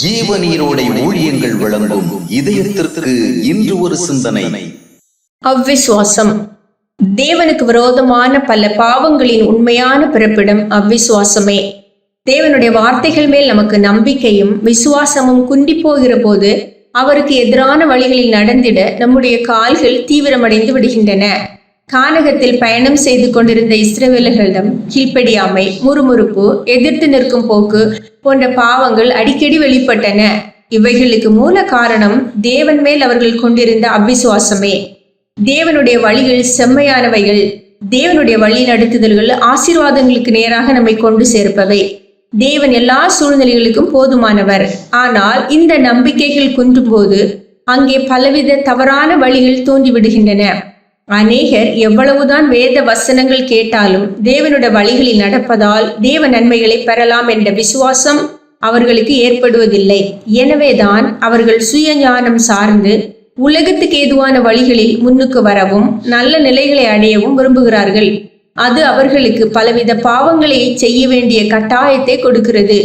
ஜீவநீரோடை ஊழியங்கள் வழங்கும் இதயத்திற்கு இன்று ஒரு சிந்தனை. அவ்விசுவாசம். தேவனுக்கு விரோதமான பல பாவங்களின் உண்மையான பிறப்பிடம் அவ்விசுவாசமே. தேவனுடைய வார்த்தைகள் மேல் நமக்கு நம்பிக்கையும் விசுவாசமும் குன்றி போகிற போது அவருக்கு எதிரான வழிகளில் நடந்திட நம்முடைய கால்கள் தீவிரமடைந்து விடுகின்றன. கானகத்தில் பயணம் செய்து கொண்டிருந்த இஸ்ரவேலர்களிடம் கீழ்ப்படியாமை, முறுமுறுப்பு, எதிர்த்து நிற்கும் போக்கு போன்ற பாவங்கள் அடிக்கடி வெளிப்பட்டன. இவைகளுக்கு மூல காரணம் தேவன் மேல் அவர்கள் கொண்டிருந்த அவிசுவாசமே. தேவனுடைய வழிகள் செம்மையானவைகள். தேவனுடைய வழி நடத்துதல்கள் ஆசீர்வாதங்களுக்கு நேராக நம்மை கொண்டு சேர்ப்பவை. தேவன் எல்லா சூழ்நிலைகளுக்கும் போதுமானவர். ஆனால் இந்த நம்பிக்கைகள் குன்றும் போது அங்கே பலவித தவறான வழிகள் தோன்றிவிடுகின்றன. அநேகர் எவ்வளவுதான் வேத வசனங்கள் கேட்டாலும் தேவனுடைய வழிகளில் நடப்பதால் தேவ நன்மைகளை பெறலாம் என்ற விசுவாசம் அவர்களுக்கு ஏற்படுவதில்லை. எனவேதான் அவர்கள் சுய ஞானம் சார்ந்து உலகத்துக்கு ஏதுவான வழிகளில் முன்னுக்கு வரவும் நல்ல நிலைகளை அடையவும் விரும்புகிறார்கள். அது அவர்களுக்கு பலவித பாவங்களை செய்ய வேண்டிய கட்டாயத்தை கொடுக்கிறது.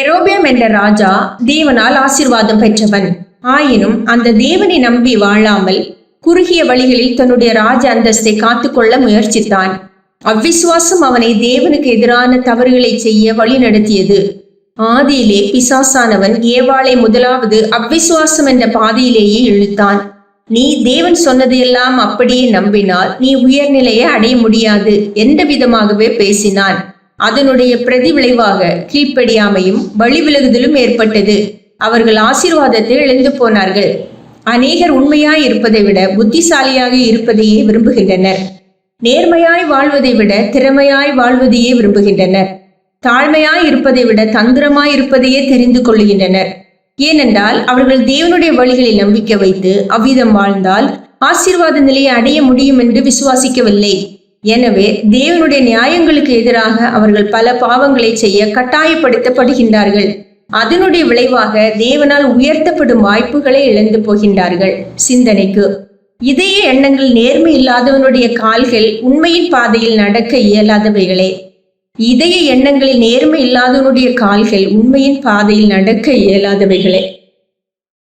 எரோபியம் என்ற ராஜா தேவனால் ஆசீர்வாதம் பெற்றவன். ஆயினும் அந்த தேவனை நம்பி வாழாமல் குறுகிய வழிகளில் தன்னுடைய ராஜ அந்தஸ்தை காத்துக்கொள்ள முயற்சித்தான். அவ்விசுவாசம் அவனை தேவனுக்கு எதிரான தவறுகளை செய்ய வழி நடத்தியது. ஆதியிலே பிசாசானவன் ஏவாளை முதலாவது அவ்விசுவாசம் என்ற பாதையிலேயே இழுத்தான். நீ தேவன் சொன்னதையெல்லாம் அப்படியே நம்பினால் நீ உயர்நிலையை அடைய முடியாது என்ற விதமாகவே பேசினான். அதனுடைய பிரதிவிளைவாக கீழ்ப்படியாமையும் வழி விலகுதலும் ஏற்பட்டது. அவர்கள் ஆசீர்வாதத்தை இழந்து போனார்கள். அநேகர் உண்மையாய் இருப்பதை விட புத்திசாலியாக இருப்பதையே விரும்புகின்றனர். நேர்மையாய் வாழ்வதை விட திறமையாய் வாழ்வதையே விரும்புகின்றனர். தாழ்மையாய் இருப்பதை விட தந்திரமாய் இருப்பதையே தெரிந்து கொள்கின்றனர். ஏனென்றால் அவர்கள் தேவனுடைய வழிகளில் நம்பிக்கை வைத்து அவ்விதம் வாழ்ந்தால் ஆசீர்வாத நிலையை அடைய முடியும் என்று விசுவாசிக்கவில்லை. எனவே தேவனுடைய நியாயங்களுக்கு எதிராக அவர்கள் பல பாவங்களை செய்ய கட்டாயப்படுத்தப்படுகின்றார்கள். அதனுடைய விளைவாக தேவனால் உயர்த்தப்படும் வாய்ப்புகளை இழந்து போகின்றார்கள். சிந்தனைக்கு, இதய எண்ணங்கள் நேர்மை இல்லாதவனுடைய கால்கள் உண்மையின் பாதையில் நடக்க இயலாதவைகளே. இதய எண்ணங்களில் நேர்மை இல்லாதவனுடைய கால்கள் உண்மையின் பாதையில் நடக்க இயலாதவைகளே.